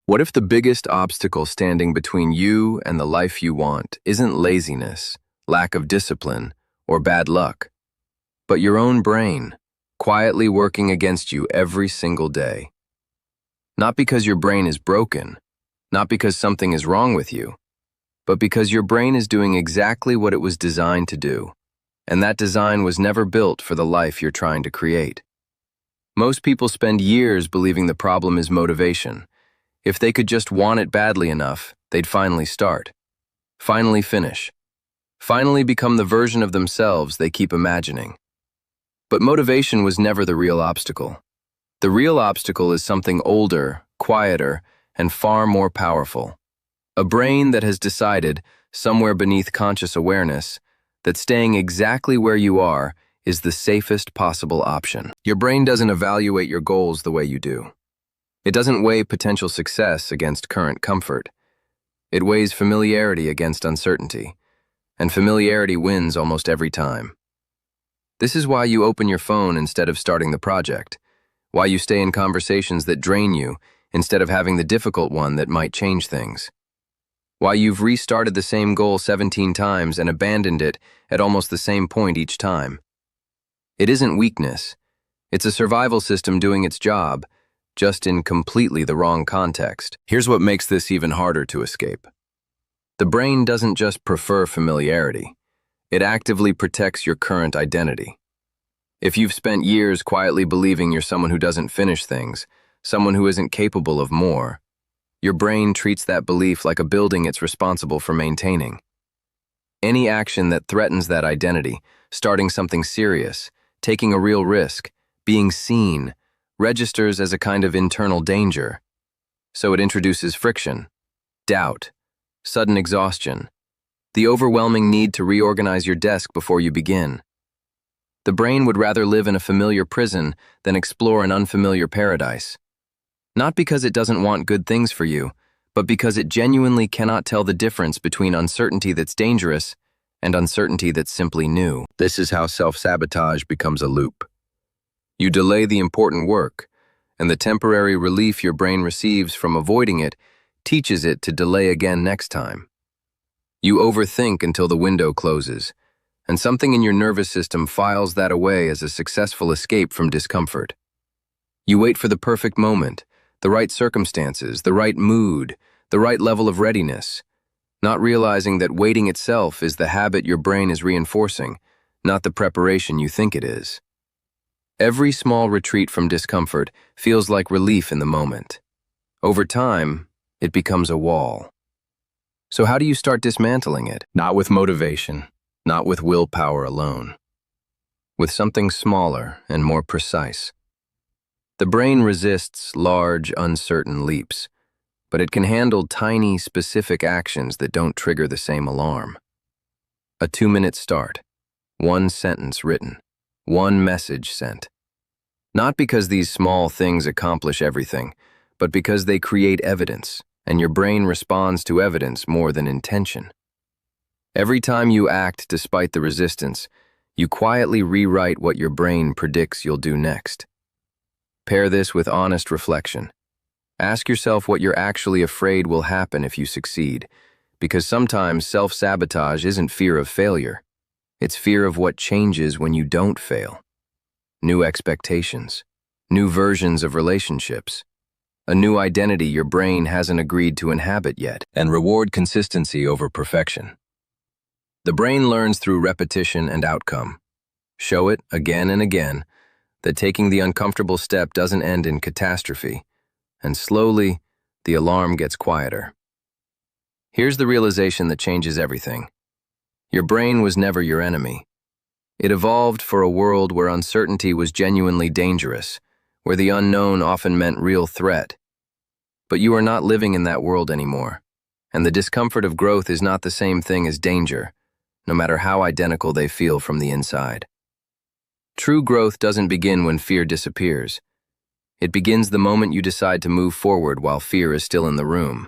What if the biggest obstacle standing between you and the life you want isn't laziness, lack of discipline, or bad luck, but your own brain, quietly working against you every single day? Not because your brain is broken, not because something is wrong with you, but because your brain is doing exactly what it was designed to do, and that design was never built for the life you're trying to create. Most people spend years believing the problem is motivation. If they could just want it badly enough, they'd finally start, finally finish, finally become the version of themselves they keep imagining. But motivation was never the real obstacle. The real obstacle is something older, quieter, and far more powerful. A brain that has decided, somewhere beneath conscious awareness, that staying exactly where you are is the safest possible option. Your brain doesn't evaluate your goals the way you do. It doesn't weigh potential success against current comfort. It weighs familiarity against uncertainty, and familiarity wins almost every time. This is why you open your phone instead of starting the project, why you stay in conversations that drain you instead of having the difficult one that might change things, why you've restarted the same goal 17 times and abandoned it at almost the same point each time. It isn't weakness. It's a survival system doing its job, just in completely the wrong context. Here's what makes this even harder to escape. The brain doesn't just prefer familiarity. It actively protects your current identity. If you've spent years quietly believing you're someone who doesn't finish things, someone who isn't capable of more, your brain treats that belief like a building it's responsible for maintaining. Any action that threatens that identity, starting something serious, taking a real risk, being seen, registers as a kind of internal danger. So it introduces friction, doubt, sudden exhaustion, the overwhelming need to reorganize your desk before you begin. The brain would rather live in a familiar prison than explore an unfamiliar paradise. Not because it doesn't want good things for you, but because it genuinely cannot tell the difference between uncertainty that's dangerous and uncertainty that's simply new. This is how self-sabotage becomes a loop. You delay the important work, and the temporary relief your brain receives from avoiding it teaches it to delay again next time. You overthink until the window closes, and something in your nervous system files that away as a successful escape from discomfort. You wait for the perfect moment, the right circumstances, the right mood, the right level of readiness, not realizing that waiting itself is the habit your brain is reinforcing, not the preparation you think it is. Every small retreat from discomfort feels like relief in the moment. Over time, it becomes a wall. So how do you start dismantling it? Not with motivation, not with willpower alone. With something smaller and more precise. The brain resists large, uncertain leaps, but it can handle tiny, specific actions that don't trigger the same alarm. A 2-minute start, one sentence written, one message sent. Not because these small things accomplish everything, but because they create evidence, and your brain responds to evidence more than intention. Every time you act despite the resistance, you quietly rewrite what your brain predicts you'll do next. Pair this with honest reflection. Ask yourself what you're actually afraid will happen if you succeed, because sometimes self-sabotage isn't fear of failure. It's fear of what changes when you don't fail. New expectations, new versions of relationships, a new identity your brain hasn't agreed to inhabit yet, and reward consistency over perfection. The brain learns through repetition and outcome. Show it again and again that taking the uncomfortable step doesn't end in catastrophe, and slowly, the alarm gets quieter. Here's the realization that changes everything. Your brain was never your enemy. It evolved for a world where uncertainty was genuinely dangerous, where the unknown often meant real threat. But you are not living in that world anymore, and the discomfort of growth is not the same thing as danger, no matter how identical they feel from the inside. True growth doesn't begin when fear disappears. It begins the moment you decide to move forward while fear is still in the room.